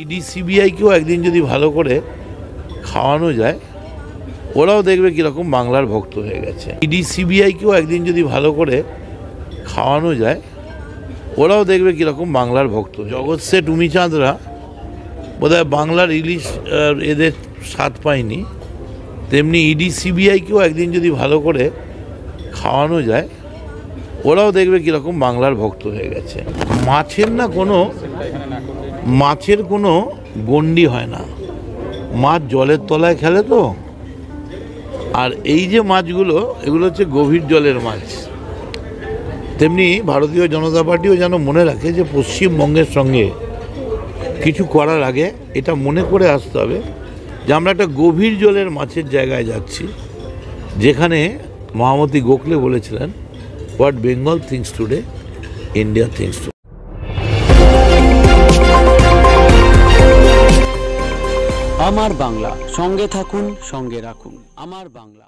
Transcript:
ED সিবিআইকেও একদিন যদি ভালো করে খাওয়ানো যায়, ওরাও দেখবে কীরকম বাংলার ভক্ত হয়ে গেছে। ইডি সিবিআইকেও একদিন যদি ভালো করে খাওয়ানো যায়, ওরাও দেখবে কীরকম বাংলার ভক্ত। জগৎ সেট উমিচাঁদরা বোধহয় বাংলার ইলিশ এদের স্বাদ পায়নি, তেমনি ইডি সিবিআইকেও একদিন যদি ভালো করে খাওয়ানো যায়, ওরাও দেখবে কীরকম বাংলার ভক্ত হয়ে গেছে। মাছের কোনো গণ্ডি হয় না। মাছ জলের তলায় খেলে তো, আর এই যে মাছগুলো, এগুলো হচ্ছে গভীর জলের মাছ। তেমনি ভারতীয় জনতা পার্টিও যেন মনে রাখে যে পশ্চিমবঙ্গের সঙ্গে কিছু করার আগে এটা মনে করে আসতে হবে যে আমরা একটা গভীর জলের মাছের জায়গায় যাচ্ছি, যেখানে মহামতি গোখলে বলেছিলেন, what Bengal things today, India things today. আমার বাংলা, সঙ্গে থাকুন, সঙ্গে রাখুন। আমার বাংলা।